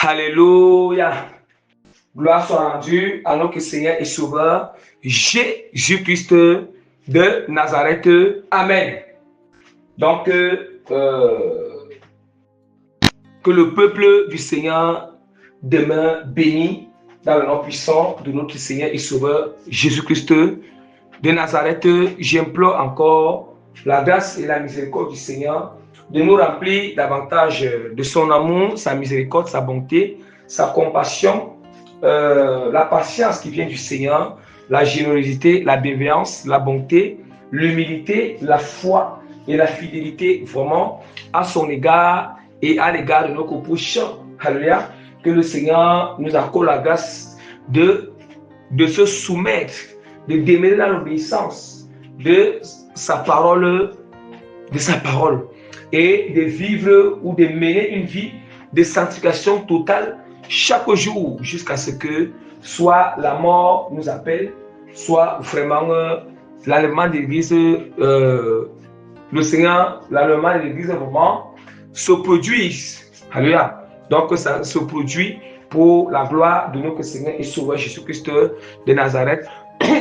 Alléluia. Gloire soit rendue à notre Seigneur et Sauveur, Jésus-Christ de Nazareth. Amen. Donc, que le peuple du Seigneur demeure béni dans le nom puissant de notre Seigneur et Sauveur, Jésus-Christ de Nazareth. J'implore encore la grâce et la miséricorde du Seigneur de nous remplir davantage de son amour, sa miséricorde, sa bonté, sa compassion, la patience qui vient du Seigneur, la générosité, la bienveillance, la bonté, l'humilité, la foi et la fidélité vraiment à son égard et à l'égard de nos prochains. Alléluia. Que le Seigneur nous accorde la grâce de se soumettre, de demeurer dans l'obéissance de sa parole, et de vivre ou de mener une vie de sanctification totale chaque jour jusqu'à ce que soit la mort nous appelle, soit vraiment l'enlèvement de l'Église, le Seigneur, l'enlèvement de l'Église vraiment se produise. Alléluia. Donc ça se produit pour la gloire de notre Seigneur et Sauveur Jésus-Christ de Nazareth.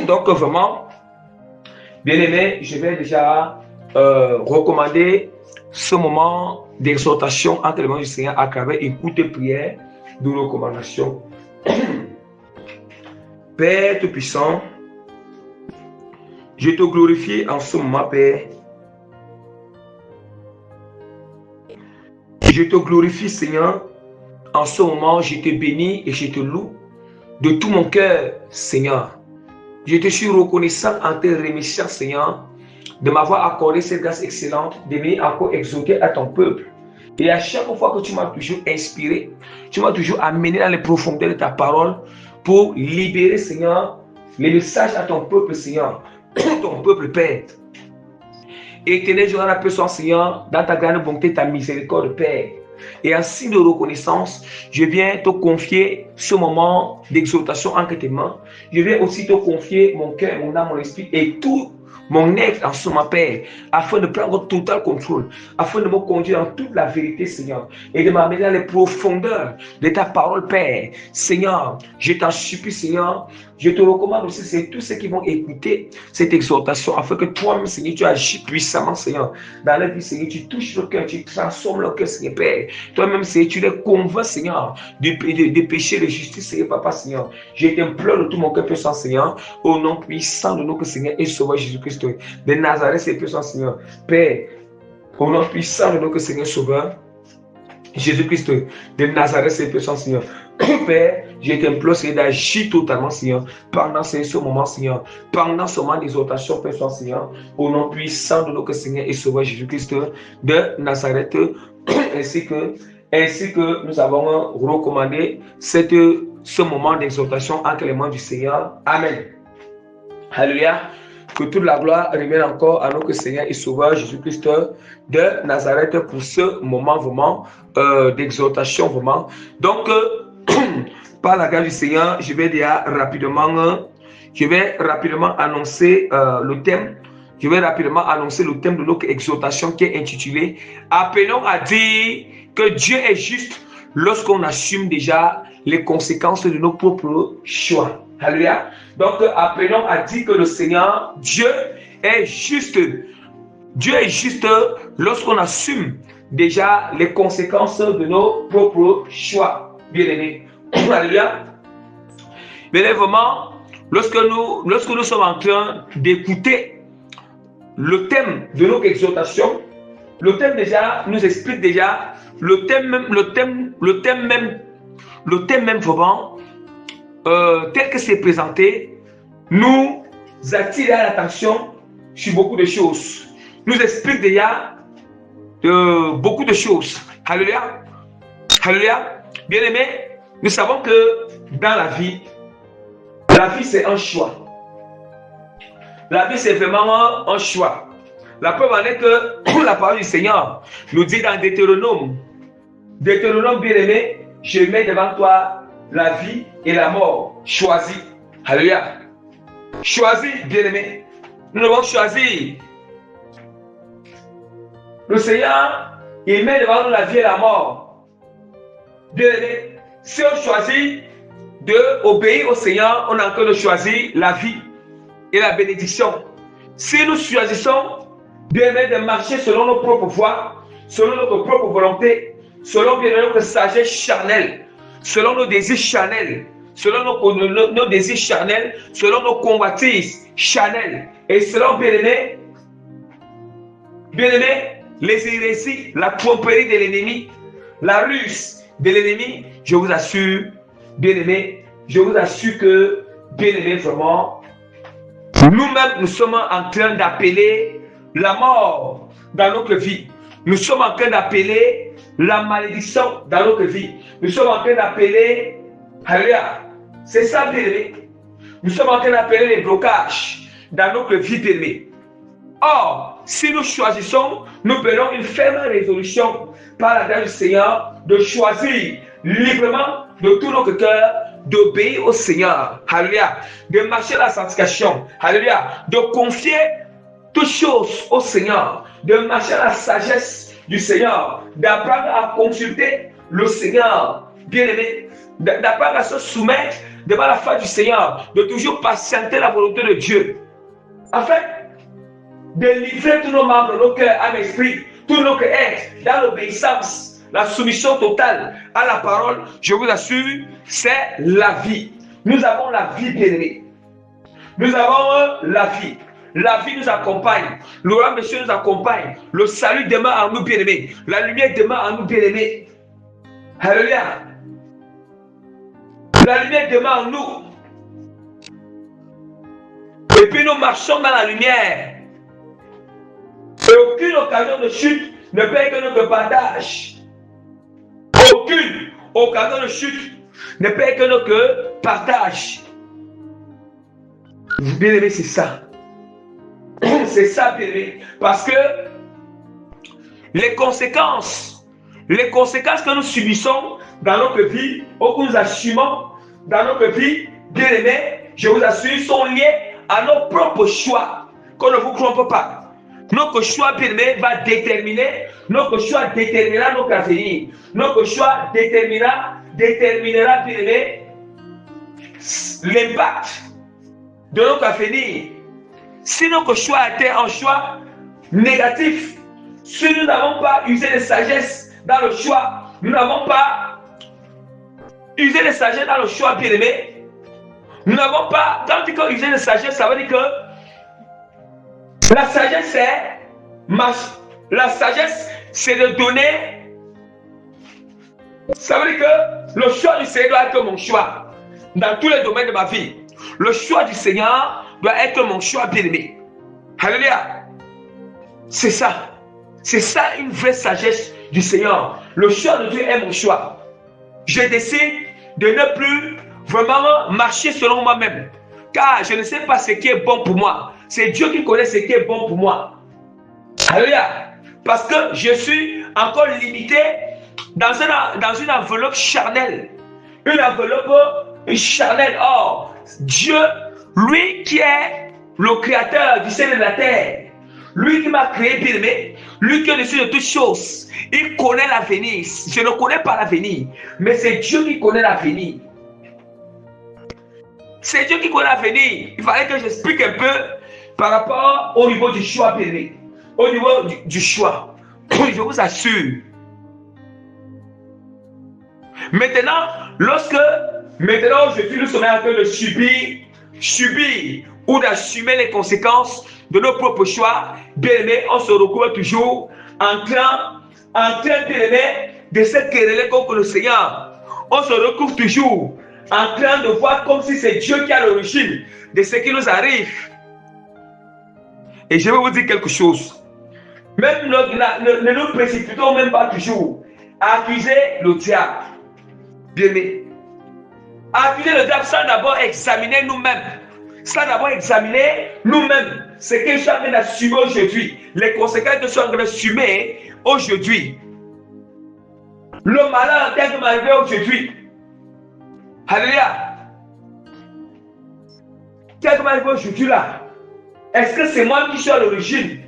Donc vraiment, bien aimé, je vais déjà recommander ce moment d'exhortation entre les mains du Seigneur à travers une courte prière de recommandation. Père Tout-Puissant, je te glorifie en ce moment, Père. Je te glorifie, Seigneur. En ce moment, je te bénis et je te loue de tout mon cœur, Seigneur. Je te suis reconnaissant en te remerciant, Seigneur, de m'avoir accordé cette grâce excellente, de venir encore exhorter à ton peuple. Et à chaque fois que tu m'as toujours inspiré, tu m'as toujours amené dans les profondeurs de ta parole pour libérer, Seigneur, les messages à ton peuple, Seigneur, ton peuple, Père. Éternel, je rends la personne, Seigneur, dans ta grande bonté, ta miséricorde, Père. Et en signe de reconnaissance, je viens te confier ce moment d'exhortation entre tes mains. Je viens aussi te confier mon cœur, mon âme, mon esprit et tout mon être en ce moment, Père, afin de prendre total contrôle, afin de me conduire dans toute la vérité, Seigneur, et de m'amener dans les profondeurs de ta parole, Père. Seigneur, je t'en supplie, Seigneur, je te recommande aussi, c'est tous ceux qui vont écouter cette exhortation, afin que toi-même, Seigneur, tu agis puissamment, Seigneur, dans la vie, Seigneur, tu touches le cœur, tu transformes le cœur, Seigneur, Père. Toi-même, Seigneur, tu les convaincs, Seigneur, de péché, de justice, Seigneur, Papa, Seigneur. Je t'implore de tout mon cœur, puissant, Seigneur, au nom puissant de notre Seigneur et Sauveur Jésus-Christ de Nazareth, c'est puissant, Seigneur. Père, au nom puissant de notre Seigneur Sauveur, Jésus-Christ de Nazareth, c'est puissant, Seigneur. Père, je t'implore, Seigneur, d'agir totalement, Seigneur, pendant ce moment, Seigneur, pendant ce moment d'exhortation, puissant, Seigneur, au nom puissant de notre Seigneur et Sauveur Jésus-Christ de Nazareth, ainsi que nous avons recommandé ce moment d'exhortation entre les mains du Seigneur. Amen. Alléluia. Que toute la gloire revienne encore à notre Seigneur et Sauveur Jésus-Christ de Nazareth pour ce moment vraiment d'exhortation vraiment. Donc, par la grâce du Seigneur, je vais rapidement annoncer le thème. Je vais rapidement annoncer le thème de notre exhortation qui est intitulé « Appelons à dire que Dieu est juste lorsqu'on assume déjà les conséquences de nos propres choix. » Alléluia. Donc, appelons à dire que le Seigneur, Dieu est juste. Dieu est juste lorsqu'on assume déjà les conséquences de nos propres choix. Bien-aimés. Alléluia. Mais vraiment, lorsque nous sommes en train d'écouter le thème de notre exhortation, le thème déjà nous explique déjà le thème même vraiment tel que c'est présenté, nous attire l'attention sur beaucoup de choses. Nous explique déjà beaucoup de choses. Alléluia. Alléluia. Bien aimé, nous savons que dans la vie c'est un choix. La vie c'est vraiment un choix. La preuve en est que la parole du Seigneur nous dit dans Deutéronome, bien aimé, je mets devant toi la vie et la mort. Choisis. Alléluia. Choisis, bien-aimé. Nous devons choisir. Le Seigneur, il met devant nous la vie et la mort. Bien-aimé, Si on choisit d'obéir au Seigneur, on est en train de choisir la vie et la bénédiction. Si nous choisissons de marcher selon nos propres voies, selon notre propre volonté, selon notre sagesse charnelle, selon nos désirs charnels, selon nos désirs charnels, selon nos convoitises charnelles, et selon, bien-aimés, les hérésies, la tromperie de l'ennemi, la ruse de l'ennemi, je vous assure, bien-aimés, je vous assure que, bien-aimés, vraiment, nous-mêmes, nous sommes en train d'appeler la mort dans notre vie. Nous sommes en train d'appeler la malédiction dans notre vie. Nous sommes en train d'appeler, alléluia, c'est ça, bien-aimés. Nous sommes en train d'appeler les blocages dans notre vie, bien-aimés. Or, si nous choisissons, nous prenons une ferme résolution par la grâce du Seigneur de choisir librement de tout notre cœur d'obéir au Seigneur, alléluia, de marcher la sanctification, alléluia, de confier toutes choses au Seigneur, de marcher la sagesse du Seigneur, d'apprendre à consulter le Seigneur, bien-aimé, d'apprendre à se soumettre devant la face du Seigneur, de toujours patienter la volonté de Dieu, afin de livrer tous nos membres, nos cœurs, âme, esprit, tout notre être dans l'obéissance, la soumission totale à la parole. Je vous assure, c'est la vie. Nous avons la vie, bien-aimée. Nous avons la vie. La vie nous accompagne. Le roi monsieur nous accompagne. Le salut demeure en nous, bien-aimés. La lumière demeure en nous, bien-aimés. Alléluia. La lumière demeure en nous. Et puis nous marchons dans la lumière. Et aucune occasion de chute ne peut être notre partage. Aucune occasion de chute ne peut être notre partage. Bien-aimé, c'est ça. C'est ça, bien-aimé. Parce que les conséquences que nous subissons dans notre vie, ou que nous assumons dans notre vie, bien-aimé, je vous assure, sont liées à nos propres choix. Qu'on ne vous trompe pas. Notre choix, bien-aimé, va déterminer, notre choix déterminera notre avenir. Notre choix déterminera, bien-aimé, l'impact de notre avenir. Si notre choix était un choix négatif, si nous n'avons pas usé de sagesse dans le choix, nous n'avons pas usé de sagesse dans le choix, bien-aimé, nous n'avons pas, quand on dit qu'on use de sagesse, ça veut dire que la sagesse, c'est de donner. Ça veut dire que le choix du Seigneur doit être mon choix dans tous les domaines de ma vie. Le choix du Seigneur doit être mon choix, bien-aimé. Alléluia. C'est ça. C'est ça une vraie sagesse du Seigneur. Le choix de Dieu est mon choix. Je décide de ne plus vraiment marcher selon moi-même. Car je ne sais pas ce qui est bon pour moi. C'est Dieu qui connaît ce qui est bon pour moi. Alléluia. Parce que je suis encore limité dans une enveloppe charnelle. Une enveloppe charnelle. Or, Dieu, lui qui est le créateur du ciel et de la terre, lui qui m'a créé, bien-aimé, lui qui est au-dessus de toutes choses, il connaît l'avenir. Je ne connais pas l'avenir, mais c'est Dieu qui connaît l'avenir. C'est Dieu qui connaît l'avenir. Il fallait que j'explique un peu par rapport au niveau du choix, bien-aimé. Au niveau du choix. Je vous assure. Maintenant, aujourd'hui, nous sommes en train de subir ou d'assumer les conséquences de nos propres choix, bien-aimé, on se retrouve toujours en train, bien-aimé, de se quereller contre le Seigneur. On se retrouve toujours en train de voir comme si c'est Dieu qui a l'origine de ce qui nous arrive. Et je vais vous dire quelque chose. Même ne nous précipitons même pas toujours à accuser le diable. Bien-aimé. Accuser le diable sans d'abord examiner nous-mêmes. Sans d'abord examiner nous-mêmes ce que je suis en train d'assumer aujourd'hui. Les conséquences que je suis en train d'assumer aujourd'hui. Le malheur tel que m'arrive aujourd'hui. Alléluia. Tel que m'arrive aujourd'hui là. Est-ce que c'est moi qui suis à l'origine?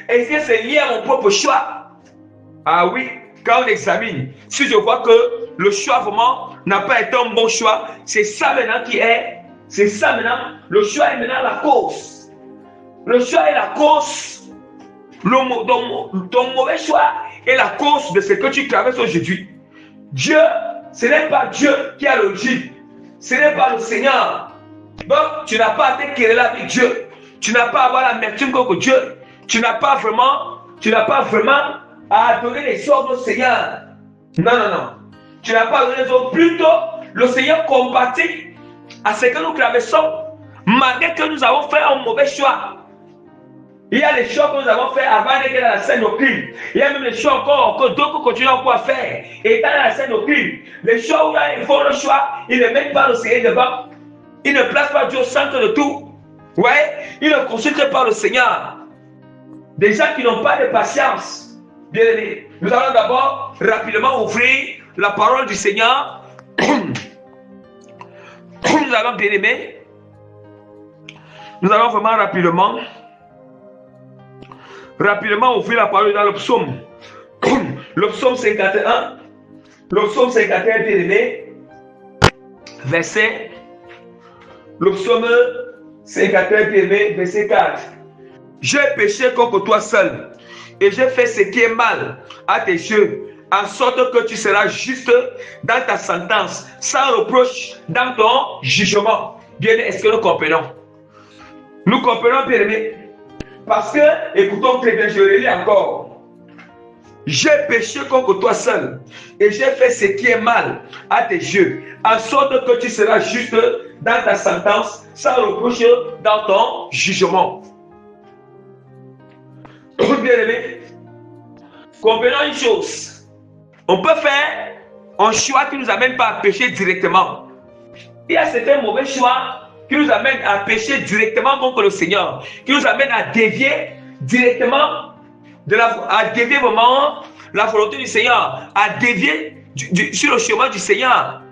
Est-ce que c'est lié à mon propre choix? Ah oui, quand on examine, si je vois que le choix vraiment n'a pas été un bon choix, c'est ça maintenant qui est, c'est ça maintenant, le choix est maintenant la cause. Le choix est la cause. Ton mauvais choix est la cause de ce que tu traverses aujourd'hui. Dieu, ce n'est pas Dieu qui a l'origine. Ce n'est pas le Seigneur. Donc, tu n'as pas à te quereller avec Dieu. Tu n'as pas à avoir l'amertume contre Dieu. Tu n'as pas vraiment à donner les ordres au Seigneur. Non. Tu n'as pas à donner les ordres. Plutôt, le Seigneur compatit à ce que nous traversons, malgré que nous avons fait un mauvais choix. Il y a des choix que nous avons fait avant d'être dans la scène au crime. Il y a même des choix encore que d'autres continuent encore à faire. Et dans la scène au crime, les choix où ils font le choix, ils ne mettent pas le Seigneur devant. Ils ne placent pas Dieu au centre de tout. Ouais, ils ne consultent pas le Seigneur. Des gens qui n'ont pas de patience. Bien aimés, nous allons d'abord rapidement ouvrir la parole du Seigneur. Nous allons, bien aimés, nous allons vraiment rapidement ouvrir la parole dans le psaume. Le psaume 51. Le psaume 51, bien aimé, verset. Le psaume 51, bien aimé, verset 4. J'ai péché contre toi seul, et j'ai fait ce qui est mal à tes yeux, en sorte que tu seras juste dans ta sentence, sans reproche dans ton jugement. Bien aimé, est-ce que nous comprenons? Nous comprenons, bien aimé. Parce que, écoutons très bien, je le lis encore. J'ai péché contre toi seul, et j'ai fait ce qui est mal à tes yeux, en sorte que tu seras juste dans ta sentence, sans reproche dans ton jugement. Bien aimé, comprenons une chose. On peut faire un choix qui ne nous amène pas à pécher directement. Il y a certains mauvais choix qui nous amènent à pécher directement contre le Seigneur, qui nous amènent à dévier directement, à dévier vraiment la volonté du Seigneur, à dévier sur le chemin du Seigneur.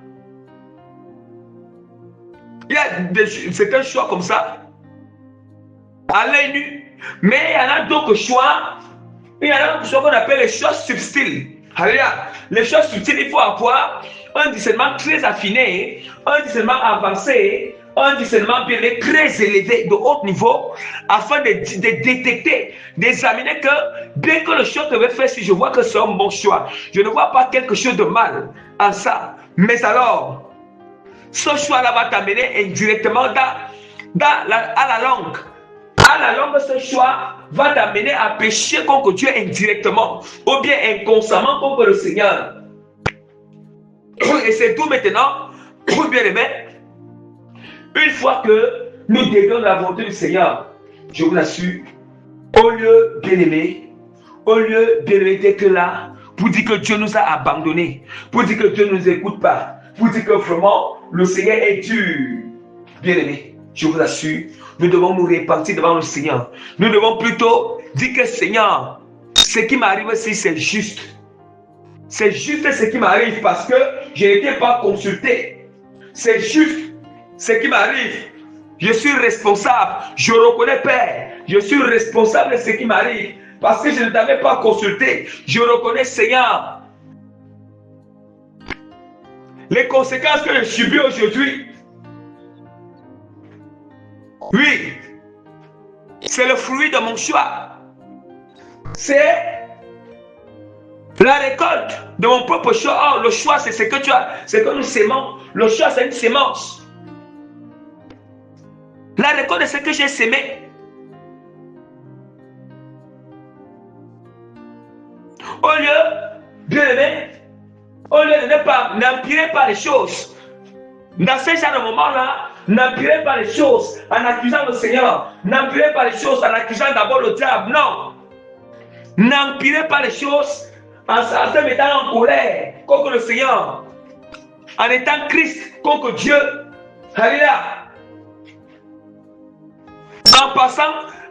Il y a certains choix comme ça, à l'œil nu, mais il y en a d'autres choix, il y en a d'autres choix qu'on appelle les choix subtils. Alléluia. Les choix subtils, il faut avoir un discernement très affiné, un discernement avancé, un discernement bien très élevé, de haut niveau, afin de détecter, d'examiner que, bien que le choix que je vais faire, si je vois que c'est un bon choix, je ne vois pas quelque chose de mal en ça. Mais alors, ce choix-là va t'amener indirectement à la langue. À la langue, ce choix va t'amener à pécher contre Dieu indirectement, ou bien inconsciemment contre le Seigneur. Et c'est tout maintenant, bien aimé. Une fois que nous dévions de la volonté du Seigneur, je vous l'assure, au lieu, bien aimé, d'être là, pour dire que Dieu nous a abandonnés, pour dire que Dieu ne nous écoute pas, pour dire que vraiment le Seigneur est dur, bien aimé, je vous assure, nous devons nous repentir devant le Seigneur. Nous devons plutôt dire que Seigneur, ce qui m'arrive ici, c'est juste. C'est juste ce qui m'arrive parce que je n'étais pas consulté. C'est juste ce qui m'arrive. Je suis responsable. Je reconnais, Père, je suis responsable de ce qui m'arrive parce que je ne t'avais pas consulté. Je reconnais, Seigneur, les conséquences que je subis aujourd'hui. Oui, c'est le fruit de mon choix. C'est la récolte de mon propre choix. Oh, le choix, c'est ce que tu as, c'est que nous sémons. Le choix, c'est une sémence. La récolte de ce que j'ai sémé. Au lieu, bien aimé, au lieu de n'empirez pas les choses. Dans ce genre de moment-là, n'empirez pas les choses en accusant le Seigneur. N'empirez pas les choses en accusant d'abord le diable. Non. N'empirez pas les choses en se mettant en colère contre le Seigneur. En étant Christ contre Dieu. Alléluia. En passant,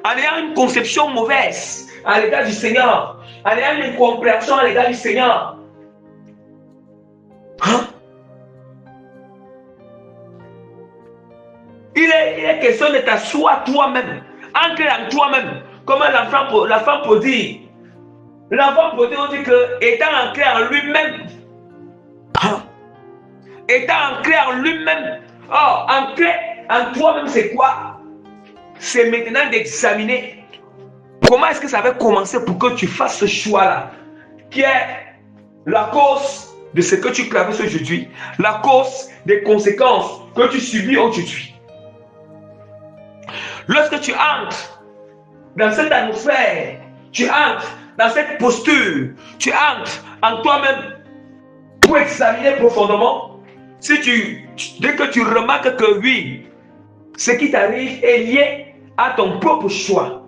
en ayant une conception mauvaise à l'égard du Seigneur. En ayant une compréhension à l'égard du Seigneur. Hein? Il est question de t'asseoir toi-même, ancré en toi-même, comme la femme prodigue. L'enfant prodigue, on dit que, étant ancré en lui-même, étant ancré en lui-même, ancré en toi-même, c'est quoi? C'est maintenant d'examiner comment est-ce que ça va commencer pour que tu fasses ce choix-là, qui est la cause de ce que tu traverses aujourd'hui, la cause des conséquences que tu subis aujourd'hui. Lorsque tu entres dans cette atmosphère, tu entres dans cette posture, tu entres en toi-même pour examiner profondément, dès que tu remarques que oui, ce qui t'arrive est lié à ton propre choix,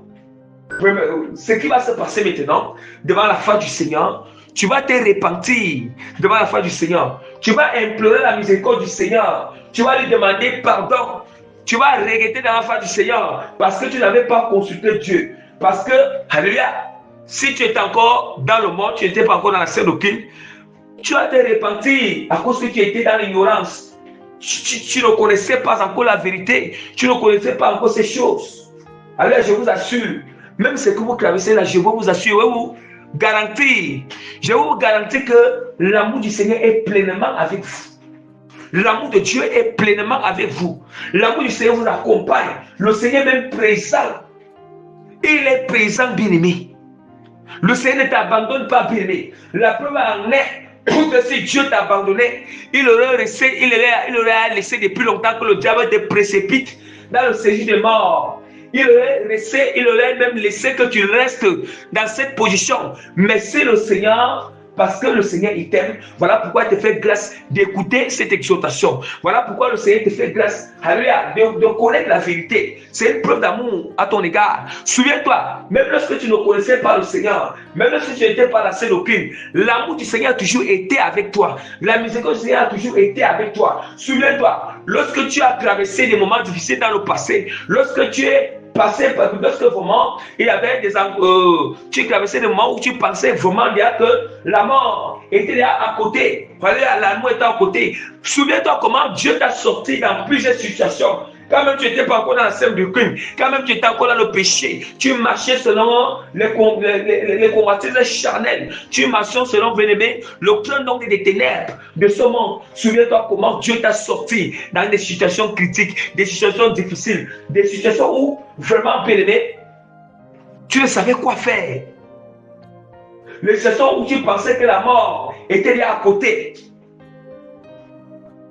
ce qui va se passer maintenant devant la face du Seigneur, tu vas te repentir devant la face du Seigneur. Tu vas implorer la miséricorde du Seigneur. Tu vas lui demander pardon. Tu vas regretter dans la face du Seigneur parce que tu n'avais pas consulté Dieu. Parce que, alléluia, si tu étais encore dans le monde, tu n'étais pas encore dans la scène occulte, tu vas te repentir à cause que tu étais dans l'ignorance. Tu ne connaissais pas encore la vérité. Tu ne connaissais pas encore ces choses. Alors, je vous assure, même ce que vous traversez là, je vous assure, je vous garantis que l'amour du Seigneur est pleinement avec vous. L'amour de Dieu est pleinement avec vous. L'amour du Seigneur vous accompagne. Le Seigneur est même présent. Il est présent, bien-aimé. Le Seigneur ne t'abandonne pas, bien-aimé. La preuve en est que si Dieu t'a abandonné, il aurait laissé depuis longtemps que le diable te précipite dans le séjour des morts. Il aurait même laissé que tu restes dans cette position. Mais c'est le Seigneur, parce que le Seigneur il t'aime. Voilà pourquoi il te fait grâce d'écouter cette exhortation. Voilà pourquoi le Seigneur te fait grâce, alléluia, de connaître la vérité. C'est une preuve d'amour à ton égard. Souviens-toi, même lorsque tu ne connaissais pas le Seigneur, même lorsque tu n'étais pas la scène aucune, l'amour du Seigneur a toujours été avec toi. La miséricorde du Seigneur a toujours été avec toi. Souviens-toi, lorsque tu as traversé des moments difficiles dans le passé, lorsque tu es passé, lorsque vraiment il y avait tu traversais des moments où tu pensais vraiment bien que la mort était là à côté, la mort était à côté. Souviens-toi comment Dieu t'a sorti dans plusieurs situations. Quand même tu n'étais pas encore dans la scène du crime, quand même tu étais encore dans le péché, tu marchais selon les convoitises charnelles, tu marchais selon, bien-aimé, le plan donc des ténèbres de ce monde. Souviens-toi comment Dieu t'a sorti dans des situations critiques, des situations difficiles, des situations où vraiment, bien-aimé, tu ne savais quoi faire. Les situations où tu pensais que la mort était là à côté.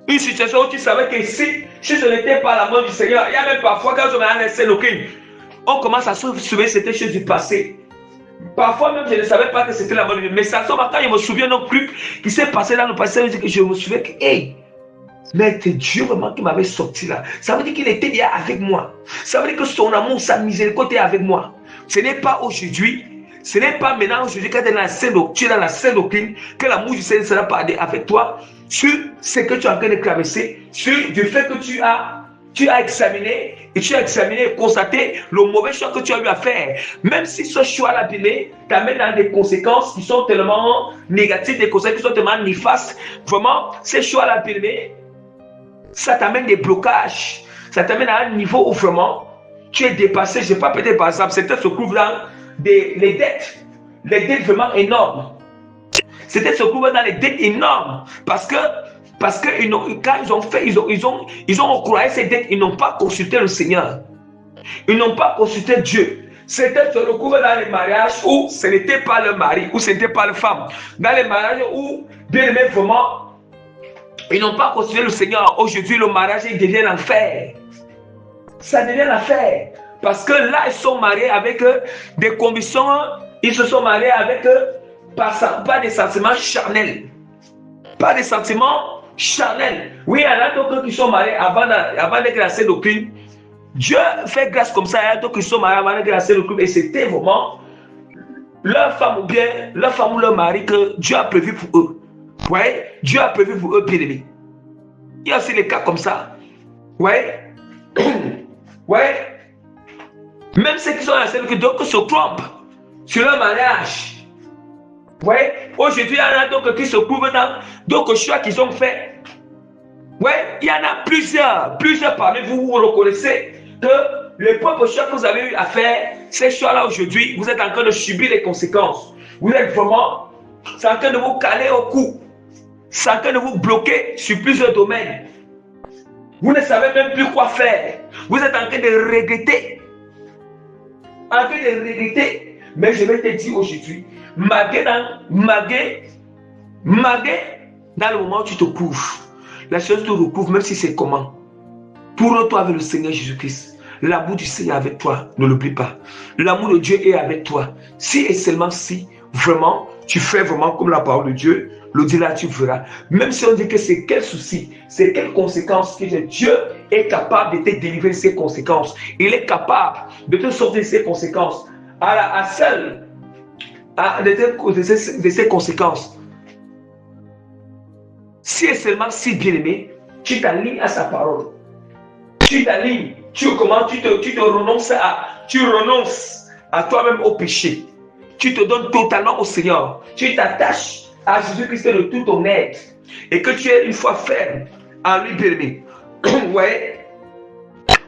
Une situation où tu savais que si ce n'était pas la mort du Seigneur, il y a même parfois quand on a laissé le crime, on commence à se souvenir c'était chose du passé. Parfois même je ne savais pas que c'était la mort du Seigneur. Mais ça quand je me souviens d'un truc qui s'est passé dans le passé, je me souviens que mais c'est Dieu vraiment qui m'avait sorti là. Ça veut dire qu'il était là avec moi. Ça veut dire que son amour, sa miséricorde est avec moi. Ce n'est pas aujourd'hui. Ce n'est pas maintenant aujourd'hui quand tu es dans la scène doctrine que l'amour du Seigneur sera pas avec toi sur ce que tu es en train de traverser, sur du fait que tu as examiné et constaté le mauvais choix que tu as eu à faire. Même si ce choix-là t'amène dans des conséquences qui sont tellement négatives, des conséquences qui sont tellement néfastes, vraiment, ces choix-là, ça t'amène des blocages, ça t'amène à un niveau où vraiment tu es dépassé. Je ne sais pas, peut-être par exemple, certains se trouvent dans les dettes vraiment énormes. Certains se trouvent dans les dettes énormes parce que quand ils ont octroyé ces dettes, ils n'ont pas consulté le Seigneur. Ils n'ont pas consulté Dieu. Certains se retrouvent dans les mariages où ce n'était pas le mari, où ce n'était pas la femme. Dans les mariages où, bien aimé, vraiment, ils n'ont pas consulté le Seigneur. Aujourd'hui, le mariage devient l'enfer. Ça devient l'enfer. Parce que là, ils sont mariés avec des convictions. Ils se sont mariés avec pas des sentiments charnels. Pas des sentiments charnels. Oui, il y en a d'autres qui sont mariés avant d'être la scène de crime. Dieu fait grâce comme ça. Il y a d'autres qui sont mariés avant d'être la scène de crime. Et c'était vraiment leur femme ou leur mari que Dieu a prévu pour eux. Ouais, Dieu a prévu pour eux, bien aimés. Il y a aussi des cas comme ça. Ouais. Ouais. Même ceux qui sont dans la scène, donc se trompent sur leur mariage. Ouais. Aujourd'hui, il y en a donc qui se trouvent dans d'autres choix qu'ils ont fait. Ouais. Il y en a plusieurs parmi vous, vous reconnaissez que les propres choix que vous avez eu à faire, ces choix-là aujourd'hui, vous êtes en train de subir les conséquences. Vous êtes vraiment, c'est en train de vous caler au cou. C'est en train de vous bloquer sur plusieurs domaines. Vous ne savez même plus quoi faire. Vous êtes en train de regretter. Mais je vais te dire aujourd'hui, malgré dans le moment où tu te couvres, la chose te recouvre, même si c'est comment. Pour toi avec le Seigneur Jésus-Christ, l'amour du Seigneur avec toi, ne l'oublie pas. L'amour de Dieu est avec toi. Si et seulement si, vraiment, tu fais vraiment comme la parole de Dieu, le dit là, tu verras. Même si on dit que c'est quel souci, c'est quelles conséquences que Dieu est capable de te délivrer de ces conséquences. Il est capable de te sortir de ces conséquences. De ces conséquences. Si et seulement si, bien-aimé, tu t'alignes à sa parole. Tu t'alignes. Tu renonces à toi-même au péché. Tu te donnes totalement au Seigneur. Tu t'attaches à Jésus-Christ de tout ton être. Et que tu es une foi ferme en lui, bien-aimé. Ouais.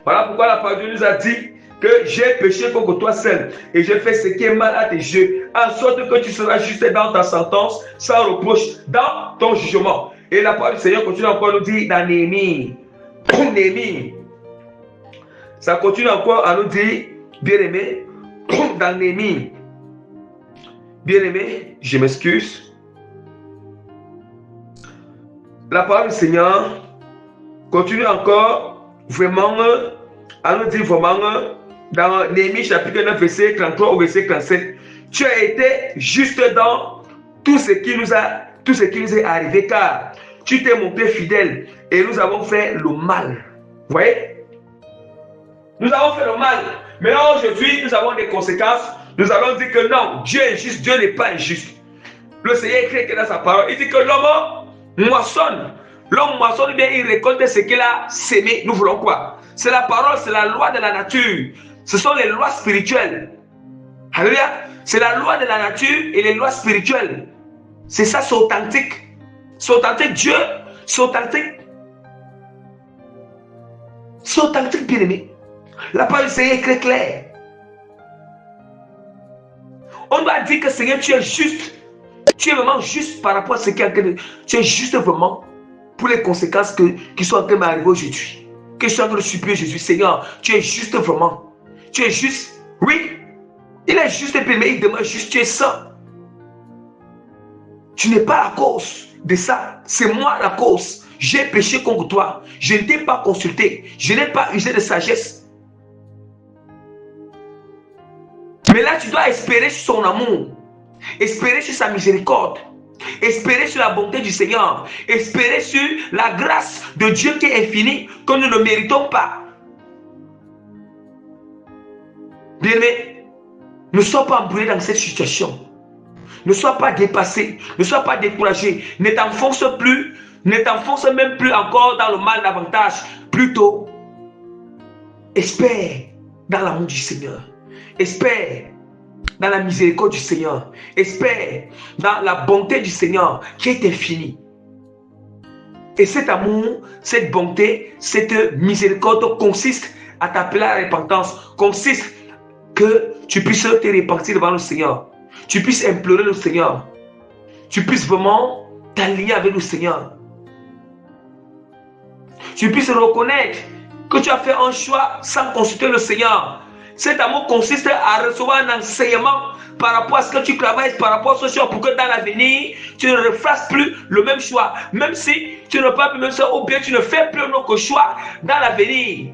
Voilà pourquoi la parole de Dieu nous a dit que j'ai péché contre toi seul et j'ai fait ce qui est mal à tes yeux, en sorte que tu seras juste dans ta sentence, sans reproche, dans ton jugement. Et la parole du Seigneur continue encore à nous dire dans Néhémie. Néhémie. Ça continue encore à nous dire, bien-aimé, dans Néhémie. Bien-aimé, je m'excuse. La parole du Seigneur continue encore vraiment à nous dire vraiment dans Néhémie chapitre 9 verset 33 au verset 37. Tu as été juste dans tout ce qui nous est arrivé, car tu t'es montré fidèle et nous avons fait le mal. Vous voyez? Nous avons fait le mal. Maintenant aujourd'hui nous avons des conséquences. Nous allons dire que non, Dieu est juste, Dieu n'est pas injuste. Le Seigneur écrit que dans sa parole, il dit que l'homme moissonne. L'homme moissonne, bien il récolte ce qu'il a sémé. Nous voulons quoi? C'est la parole, c'est la loi de la nature. Ce sont les lois spirituelles. Alléluia. C'est la loi de la nature et les lois spirituelles. C'est ça, c'est authentique. C'est authentique, Dieu, c'est authentique. C'est authentique, bien-aimé. La parole du Seigneur est très claire. On doit dire que Seigneur, tu es juste. Tu es vraiment juste par rapport à ce qui est en train de... Tu es juste vraiment pour les conséquences qui sont en train de m'arriver aujourd'hui. Que je suis en train de supplier Jésus. Seigneur, tu es juste vraiment. Tu es juste. Oui. Il est juste, mais il demande juste, tu es saint. Tu n'es pas la cause de ça. C'est moi la cause. J'ai péché contre toi. Je ne t'ai pas consulté. Je n'ai pas usé de sagesse. Mais là, tu dois espérer sur son amour. Espérer sur sa miséricorde. Espérer sur la bonté du Seigneur. Espérer sur la grâce de Dieu qui est infinie, que nous ne méritons pas. Bien-aimé, ne sois pas embrouillé dans cette situation. Ne sois pas dépassé. Ne sois pas découragé. Ne t'enfonce plus. Ne t'enfonce même plus encore dans le mal davantage. Plutôt, espère dans l'amour du Seigneur. Espère dans la miséricorde du Seigneur. Espère dans la bonté du Seigneur qui est infinie. Et cet amour, cette bonté, cette miséricorde consiste à t'appeler à la repentance. Consiste que tu puisses te repentir devant le Seigneur. Tu puisses implorer le Seigneur. Tu puisses vraiment t'aligner avec le Seigneur. Tu puisses reconnaître que tu as fait un choix sans consulter le Seigneur. Cet amour consiste à recevoir un enseignement par rapport à ce que tu travailles, par rapport à ce choix, pour que dans l'avenir, tu ne refasses plus le même choix. Même si tu ne fais plus le même choix, ou bien tu ne fais plus un autre choix dans l'avenir.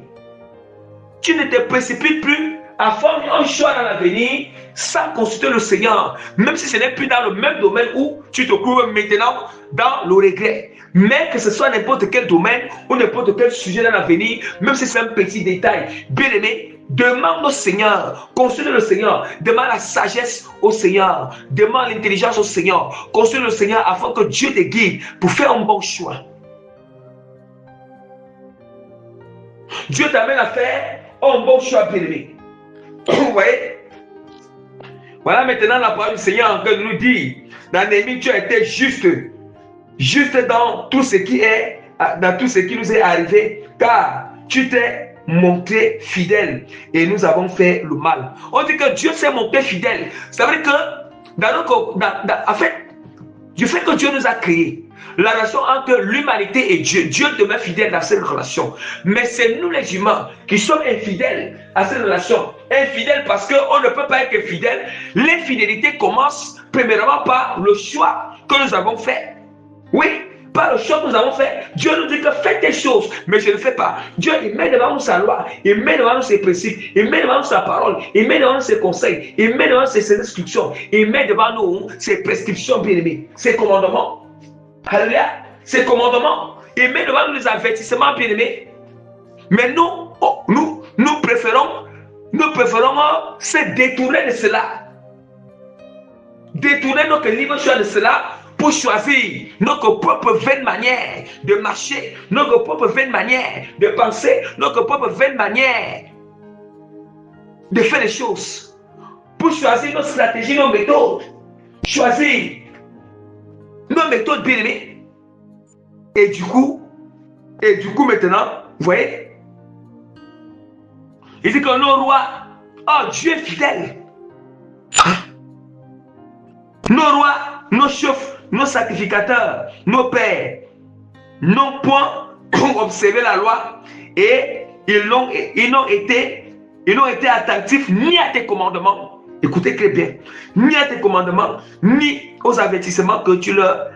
Tu ne te précipites plus à faire un choix dans l'avenir sans consulter le Seigneur. Même si ce n'est plus dans le même domaine où tu te trouves maintenant dans le regret. Mais que ce soit n'importe quel domaine ou n'importe quel sujet dans l'avenir, même si c'est un petit détail, bien aimé, demande au Seigneur, consulte le Seigneur, demande la sagesse au Seigneur, demande l'intelligence au Seigneur, consulte le Seigneur afin que Dieu te guide pour faire un bon choix. Dieu t'amène à faire un bon choix, bien aimé. Vous voyez? Voilà maintenant la parole du Seigneur que nous dit, dans Néhémie, tu as été juste dans tout ce qui nous est arrivé, car tu t'es montré fidèle et nous avons fait le mal. On dit que Dieu s'est montré fidèle. Ça veut dire que En fait, du fait que Dieu nous a créés, la relation entre l'humanité et Dieu, Dieu demeure fidèle dans cette relation. Mais c'est nous les humains qui sommes infidèles à cette relation. Infidèles parce qu'on ne peut pas être fidèle. L'infidélité commence premièrement par le choix que nous avons fait. Oui, par le choix que nous avons fait. Dieu nous dit que faites des choses, mais je ne le fais pas. Dieu, il met devant nous sa loi, il met devant nous ses principes, il met devant nous sa parole, il met devant nous ses conseils, il met devant nous ses instructions, il met devant nous ses prescriptions bien-aimées, ses commandements. Alléluia, ses commandements. Il met devant nous les avertissements bien-aimés. Mais nous préférons se détourner de cela. Détourner notre libre choix de cela pour choisir notre propre vaine manière de marcher, notre propre vaine manière de penser, notre propre vaine manière de faire les choses. Pour choisir nos stratégies, nos méthodes. Choisir nos méthodes bien aimées. Et du coup maintenant, vous voyez, il dit que nos rois, oh Dieu est fidèle. Nos rois, nos chefs, nos sacrificateurs, nos pères n'ont point observé la loi et ils n'ont été attentifs ni à tes commandements. Écoutez très bien, ni à tes commandements, ni aux avertissements que tu leur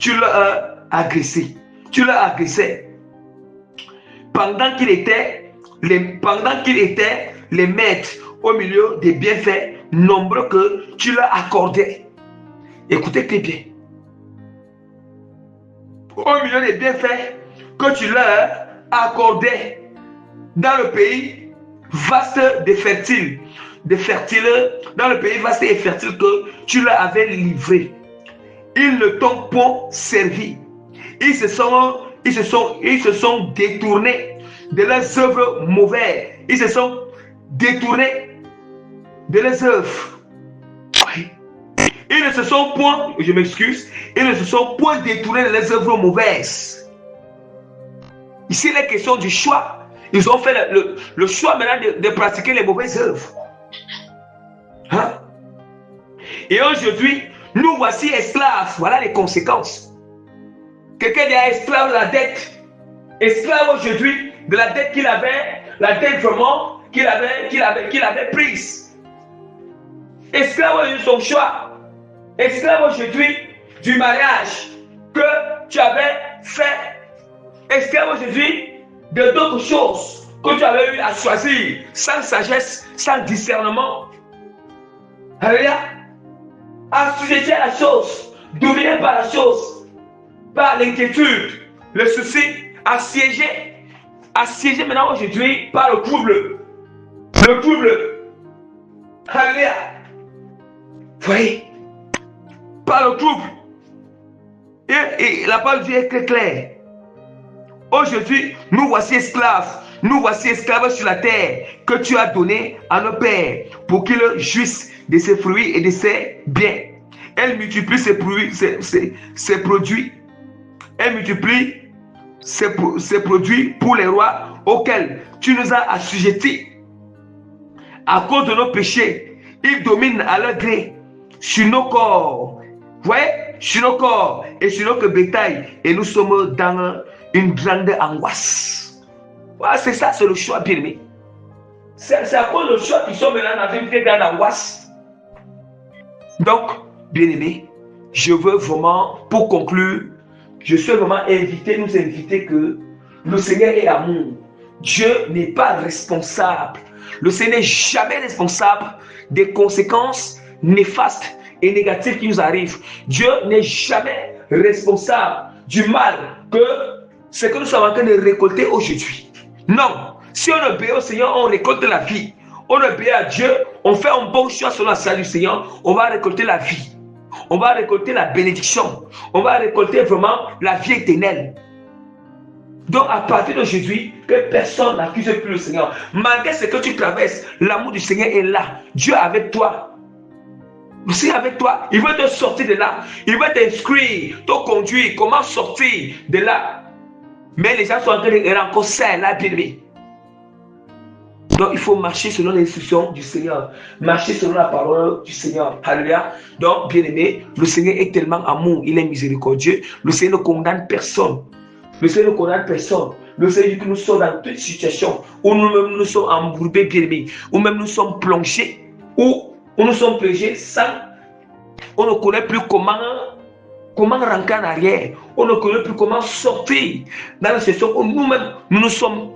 as agressés. Tu leur as agressé pendant qu'il était les maîtres au milieu des bienfaits nombreux que tu leur accordais. Écoutez très bien. Au milieu des bienfaits que tu leur accordais dans le pays vaste et fertile, dans le pays vaste et fertile que tu leur avais livré. Ils ne t'ont point servi. Ils se sont détournés de leurs œuvres mauvaises. Ils se sont détournés de leurs œuvres. Ils ne se sont point, je m'excuse, ils ne se sont point détournés de leurs œuvres mauvaises. Ici, il est question du choix. Ils ont fait le choix maintenant de pratiquer les mauvaises œuvres. Hein? Et aujourd'hui, nous voici esclaves. Voilà les conséquences. Quelqu'un est esclave de la dette. Esclave aujourd'hui de la dette qu'il avait, la dette vraiment qu'il avait prise. Esclave de son choix. Esclave aujourd'hui du mariage que tu avais fait. Esclave aujourd'hui de d'autres choses que tu avais eu à choisir sans sagesse, sans discernement. Alléluia. Assujetti à la chose, dominé par la chose, par l'inquiétude, le souci, assiégé maintenant aujourd'hui par le trouble. Le trouble. Alléluia. Voyez, par le trouble. Et la parole de Dieu est très claire. Aujourd'hui, nous voici esclaves. Nous voici esclaves sur la terre que tu as donné à nos pères pour qu'ils jouissent de ses fruits et de ses biens. Elle multiplie ses produits. Elle multiplie ses produits pour les rois auxquels tu nous as assujettis. À cause de nos péchés, ils dominent à leur gré sur nos corps. Vous voyez, sur nos corps et sur notre bétail. Et nous sommes dans une grande angoisse. Voilà, c'est ça, c'est le choix bien aimé. C'est à cause du choix qu'ils sont maintenant dans une très grande angoisse. Donc, bien aimé, je veux vraiment, pour conclure, je suis vraiment nous inviter que le Seigneur est amour. Dieu n'est pas responsable. Le Seigneur n'est jamais responsable des conséquences néfastes et négatives qui nous arrivent. Dieu n'est jamais responsable du mal que ce que nous sommes en train de récolter aujourd'hui. Non. Si on obéit au Seigneur, on récolte la vie. On obéit à Dieu, on fait un bon choix sur la salle du Seigneur, on va récolter la vie. On va récolter la bénédiction. On va récolter vraiment la vie éternelle. Donc à partir d'aujourd'hui, que personne n'accuse plus le Seigneur. Malgré ce que tu traverses, l'amour du Seigneur est là. Dieu est avec toi. Le Seigneur est avec toi. Il veut te sortir de là. Il veut t'inscrire, te conduire. Comment sortir de là? Mais les gens sont en train de encore ça là, bien aimé. Donc, il faut marcher selon les instructions du Seigneur. Marcher selon la parole du Seigneur. Alléluia. Donc, bien aimé, le Seigneur est tellement amour. Il est miséricordieux. Le Seigneur ne condamne personne. Le Seigneur ne condamne personne. Le Seigneur dit que nous sommes dans toute situation où nous-mêmes nous sommes embourbés, bien aimés, où même nous sommes plongés, où nous sommes plongés sans. On ne connaît plus comment rentrer en arrière. On ne connaît plus comment sortir dans la situation où nous-mêmes nous sommes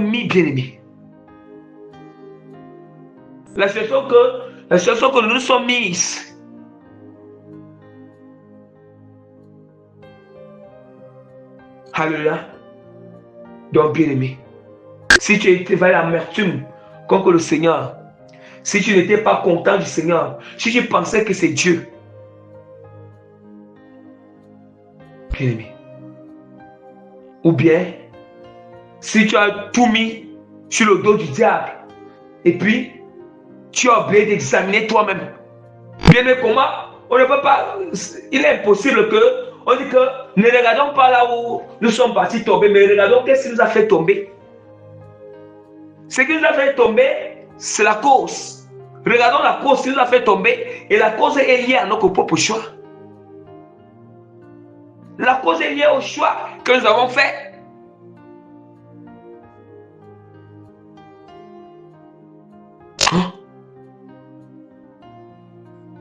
mis, bien aimés. La situation que nous nous sommes mis. Alléluia. Donc, bien aimé, si tu étais vers l'amertume contre le Seigneur, si tu n'étais pas content du Seigneur, si tu pensais que c'est Dieu, bien aimé, ou bien si tu as tout mis sur le dos du diable et puis tu as oublié d'examiner toi-même, bien aimé, comment on ne peut pas, il est impossible que on dit que ne regardons pas là où nous sommes partis tomber, mais regardons qu'est-ce qui nous a fait tomber. Ce qui nous a fait tomber, c'est la cause. Regardons la cause qui nous a fait tomber, et la cause est liée à notre propre choix. La cause est liée au choix que nous avons fait.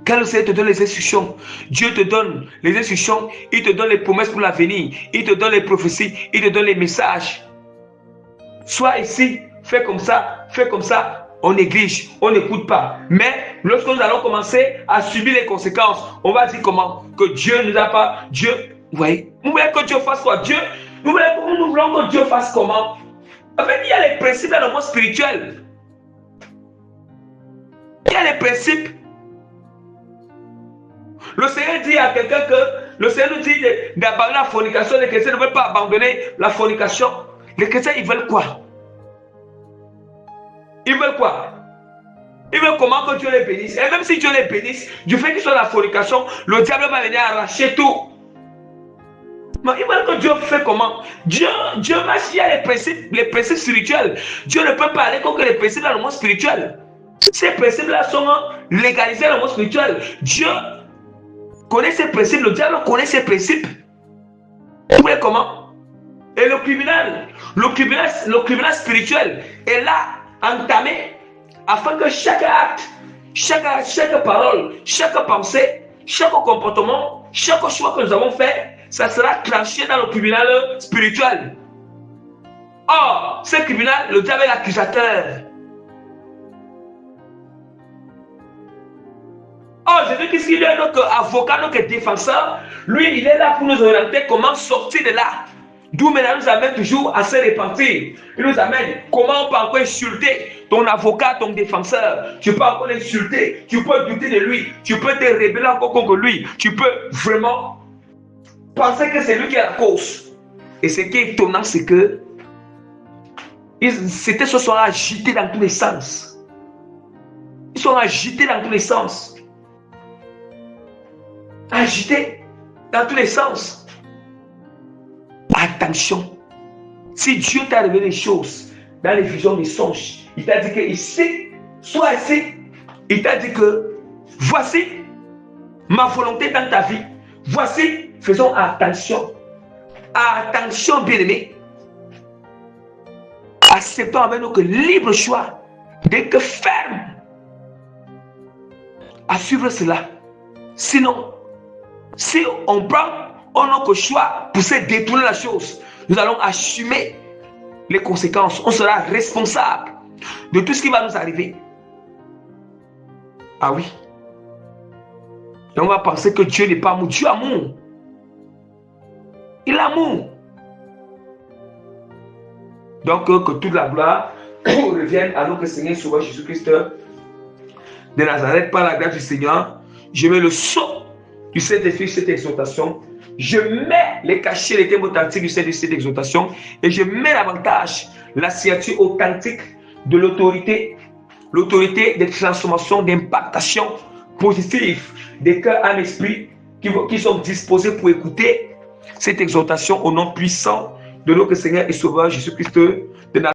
Quand le Seigneur te donne les instructions, Dieu te donne les instructions, il te donne les promesses pour l'avenir, il te donne les prophéties, il te donne les messages. Sois ici, fais comme ça, on néglige, on n'écoute pas. Mais lorsque nous allons commencer à subir les conséquences, on va dire comment? Que Dieu ne nous a pas, Dieu, vous voyez, nous voulons que Dieu fasse quoi? Nous voulons que Dieu fasse comment? En fait, il y a les principes dans le monde spirituel. Il y a les principes. Le Seigneur dit à quelqu'un que, le Seigneur nous dit d'abandonner la fornication. Les chrétiens ne veulent pas abandonner la fornication. Les chrétiens, ils veulent quoi? Ils veulent quoi? Ils veulent comment que Dieu les bénisse. Et même si Dieu les bénisse, du fait qu'ils sont dans la fornication, le diable va venir arracher tout. Mais ils veulent que Dieu fait comment? Dieu marche, il y a les principes spirituels. Dieu ne peut pas aller contre les principes dans le monde spirituel. Ces principes-là sont légalisés dans le monde spirituel. Dieu connaît ses principes, le diable connaît ses principes. Vous voyez comment? Et le criminel spirituel est là, entamé, afin que chaque acte, chaque parole, chaque pensée, chaque comportement, chaque choix que nous avons fait, ça sera tranché dans le criminel spirituel. Or, ce criminel, le diable est l'accusateur. Oh, Jésus-Christ, il est notre avocat, notre défenseur. Lui, il est là pour nous orienter comment sortir de là. D'où maintenant nous amène toujours à se repentir. Il nous amène comment on peut encore insulter ton avocat, ton défenseur. Tu peux encore l'insulter, tu peux douter de lui, tu peux te rebeller encore contre lui. Tu peux vraiment penser que c'est lui qui est la cause. Et ce qui est étonnant, c'est que c'était ce soir agité dans tous les sens. Ils sont agités dans tous les sens. Agité dans tous les sens. Attention. Si Dieu t'a révélé les choses dans les visions des songes, il t'a dit que ici, sois ici, il t'a dit que voici ma volonté dans ta vie. Voici, faisons attention. Attention, bien-aimé. Acceptons avec nous que libre choix, dès que ferme à suivre cela. Sinon, si on prend notre choix pour se détourner la chose, nous allons assumer les conséquences. On sera responsable de tout ce qui va nous arriver. Ah oui. Et on va penser que Dieu n'est pas amour. Dieu est amour. Il est amour. Donc, que toute la gloire revienne à notre Seigneur Sauveur Jésus-Christ de Nazareth. Par la grâce du Seigneur, je mets le sceau du Saint-Esprit sur cette exhortation. Je mets les cachets, les thèmes authentiques du Saint-Esprit sur cette exhortation. Et je mets l'avantage, la signature authentique de l'autorité des transformations, d'impactation positive des cœurs, âmes, esprits qui sont disposés pour écouter cette exhortation au nom puissant de notre Seigneur et Sauveur Jésus-Christ de Nazareth.